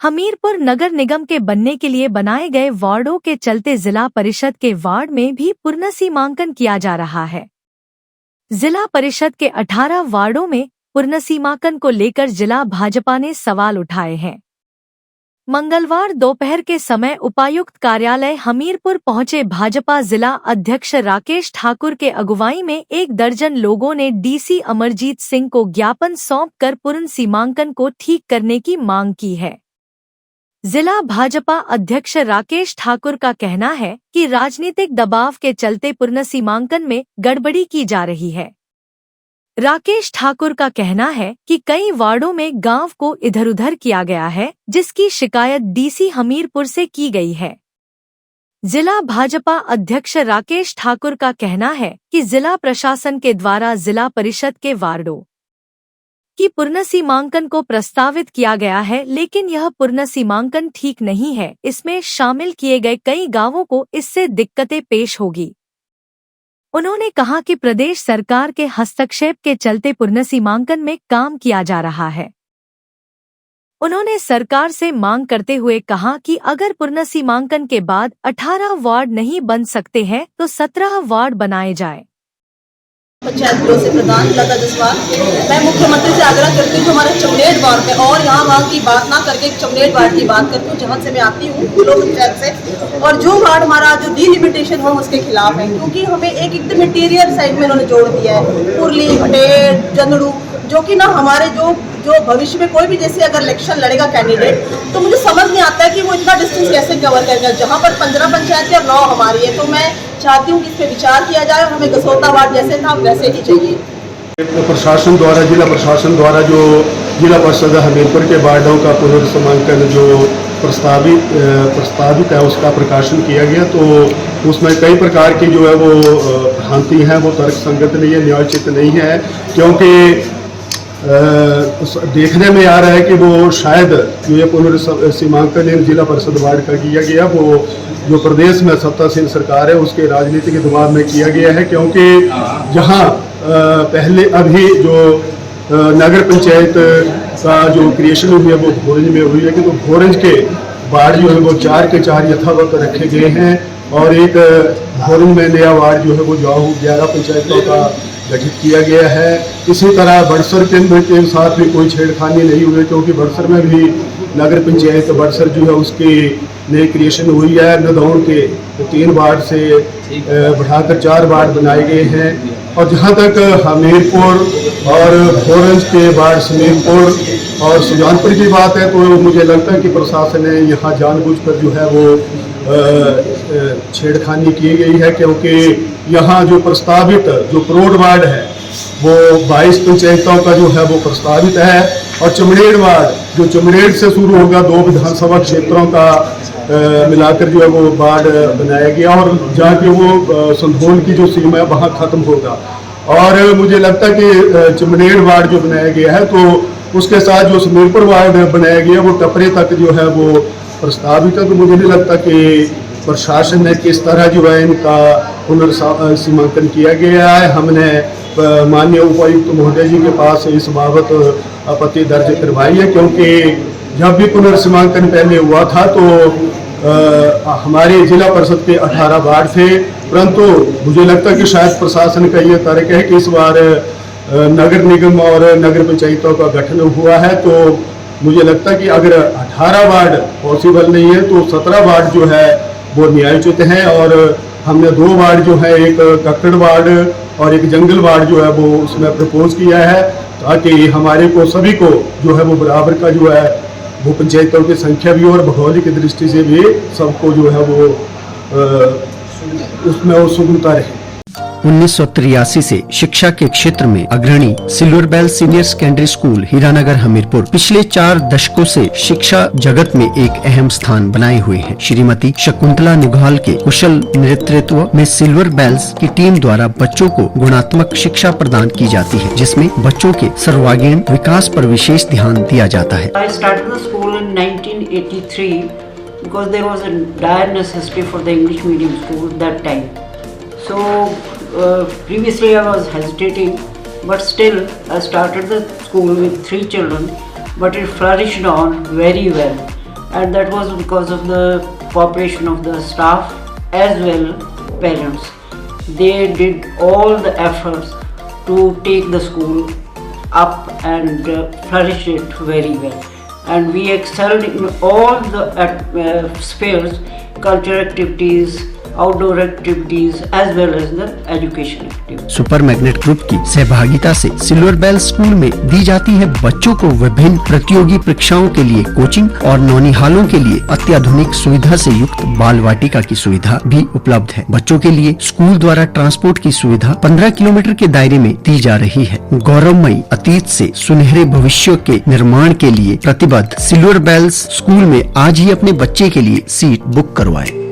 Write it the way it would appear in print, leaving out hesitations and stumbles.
हमीरपुर नगर निगम के बनने के लिए बनाए गए वार्डों के चलते जिला परिषद के वार्ड में भी पुनर्सीमांकन किया जा रहा है। जिला परिषद के 18 वार्डों में पुनर्सीमांकन को लेकर जिला भाजपा ने सवाल उठाए हैं। मंगलवार दोपहर के समय उपायुक्त कार्यालय हमीरपुर पहुंचे भाजपा जिला अध्यक्ष राकेश ठाकुर के अगुवाई में 1 दर्जन लोगों ने डीसी अमरजीत सिंह को ज्ञापन सौंपकर पुनर्सीमांकन को ठीक करने की मांग की है। जिला भाजपा अध्यक्ष राकेश ठाकुर का कहना है कि राजनीतिक दबाव के चलते पुनर्सीमांकन में गड़बड़ी की जा रही है। राकेश ठाकुर का कहना है कि कई वार्डों में गांव को इधर-उधर किया गया है, जिसकी शिकायत डीसी हमीरपुर से की गई है। जिला भाजपा अध्यक्ष राकेश ठाकुर का कहना है कि जिला प्रशासन के द्वारा जिला परिषद के वार्डों की पुनर्सीमांकन को प्रस्तावित किया गया है, लेकिन यह पुनर्सीमांकन ठीक नहीं है। इसमें शामिल किए गए कई गांवों को इससे दिक्कतें पेश होगी। उन्होंने कहा कि प्रदेश सरकार के हस्तक्षेप के चलते पुनर्सीमांकन में काम किया जा रहा है। उन्होंने सरकार से मांग करते हुए कहा कि अगर पुनर्सीमांकन के बाद 18 वार्ड नहीं बन सकते हैं तो 17 वार्ड बनाए जाए। पंचायत ब्यूरो से प्रधान लता जसवाल, मैं मुख्यमंत्री से आग्रह करती हूँ हमारे चमनेड़ वार्ड में और यहाँ वहाँ की बात ना करके चमनेड़ वार्ड की बात करती हूँ, जहाँ से मैं आती हूँ ब्लॉक पंचायत से। और जो वार्ड हमारा जो डिलिमिटेशन हो उसके खिलाफ है, क्योंकि हमें एक एकदम इंटीरियर साइड में उन्होंने जोड़ दिया है, पुरली, भटेर, जंदड़ू, जो कि ना हमारे जो भविष्य में कोई भी जैसे अगर इलेक्शन लड़ेगा कैंडिडेट, तो मुझे समझ नहीं आता है कि वो इतना डिस्टेंस कैसे कवर करेगा, जहाँ पर 15 पंचायतें और 9 हमारी है। तो मैं चाहती हूँ कि इस पर विचार किया जाए और हमें गसोता वार्ड जैसे था वैसे ही चाहिए। प्रशासन द्वारा जिला प्रशासन द्वारा जो जिला परिषद हमीरपुर के वार्डों का पुनर्सीमांकन जो प्रस्तावित है उसका प्रकाशन किया गया, तो उसमें कई प्रकार की जो है वो भ्रांति है, वो तर्क संगत नहीं है, न्यायोचित नहीं है। क्योंकि देखने में आ रहा है कि वो शायद जो ये पुनर्सीमांकन जिला परिषद वार्ड का किया गया वो जो प्रदेश में सत्तासीन सरकार है उसके राजनीतिक दबाव में किया गया है। क्योंकि जहां पहले अभी जो नगर पंचायत का जो क्रिएशन हुई है वो भोरंज में हुई है, कि तो भोरंज के वार्ड जो है वो 4 के 4 यथावत रखे गए हैं और एक भोरंज में नया वार्ड जो है वो 11 पंचायतों का गठित किया गया है। इसी तरह बड़सर केंद्र के साथ भी कोई छेड़खानी नहीं हुई, क्योंकि बड़सर में भी नगर पंचायत बड़सर जो है उसकी नई क्रिएशन हुई है। नदौड़ के 3 वार्ड से बढ़ाकर 4 वार्ड बनाए गए हैं। और जहाँ तक हमीरपुर और भोरंज के वार्ड समीरपुर और सुजानपुर की बात है, तो मुझे लगता है कि प्रशासन ने यहाँ जानबूझकर जो है वो छेड़खानी की गई है। क्योंकि यहाँ जो प्रस्तावित जो प्रोड वार्ड है वो 22 पंचायतों का जो है वो प्रस्तावित है, और चमड़ेड़ वार्ड जो चमड़ेड़ से शुरू होगा 2 विधानसभा क्षेत्रों का मिलाकर जो है वो वार्ड बनाया गया, और जहाँ की वो संधोल की जो सीमा है वहाँ खत्म होगा। और मुझे लगता है कि चमड़ेड़ वार्ड जो बनाया गया है तो उसके साथ जो समीरपुर वार्ड बनाया गया वो टपरे तक जो है वो प्रस्तावित है। तो मुझे नहीं लगता कि प्रशासन ने किस तरह जो है इनका पुनर्सीमांकन किया गया है। हमने माननीय उपायुक्त महोदय जी के पास इस बाबत आपत्ति दर्ज करवाई है, क्योंकि जब भी पुनर्सीमांकन पहले हुआ था तो हमारे जिला परिषद के 18 वार्ड थे, परंतु मुझे लगता है कि शायद प्रशासन का ये तर्क है कि इस बार नगर निगम और नगर पंचायतों का गठन हुआ है, तो मुझे लगता है कि अगर 18 वार्ड पॉसिबल नहीं है तो 17 वार्ड जो है वो न्यायोचित हैं। और हमने 2 वार्ड जो है, एक कक्कड़ वार्ड और एक जंगल वार्ड जो है वो उसमें प्रपोज किया है, ताकि हमारे को सभी को जो है वो बराबर का जो है वो पंचायतों की संख्या भी और भौगोलिक दृष्टि से भी सबको जो है वो उसमें वो सुगमता रहे। 1983 से शिक्षा के क्षेत्र में अग्रणी silver bell senior secondary school Hiranagar Hamirpur पिछले 4 दशकों से शिक्षा जगत में एक अहम स्थान बनाए हुए है। श्रीमती शकुंतला निघाल के कुशल नेतृत्व में सिल्वर बेल्स की टीम द्वारा बच्चों को गुणात्मक शिक्षा प्रदान की जाती है, जिसमें बच्चों के सर्वांगीण विकास पर विशेष ध्यान दिया जाता है। I started the school in 1983 because there was a dire necessity for the English medium school that time. So previously I was hesitating, but still I started the school with 3 children, but it flourished on very well. and that was because of the cooperation of the staff as well parents. They did all the efforts to take the school up and flourish it very well, and we excelled in all the spheres, cultural activities, outdoor activities as well as the education activities. Super magnet group की सहभागिता से silver bell school में दी जाती है बच्चों को विभिन्न प्रतियोगी परीक्षाओं के लिए कोचिंग और नौनिहालों के लिए अत्याधुनिक सुविधा से युक्त बाल वाटिका की सुविधा भी उपलब्ध है। बच्चों के लिए स्कूल द्वारा ट्रांसपोर्ट की सुविधा 15 किलोमीटर के दायरे में दी जा रही है। गौरवमयी अतीत से सुनहरे भविष्य के निर्माण के लिए प्रतिबद्ध सिल्वर बेल्स स्कूल में आज ही अपने बच्चे के लिए सीट बुक करवाएं।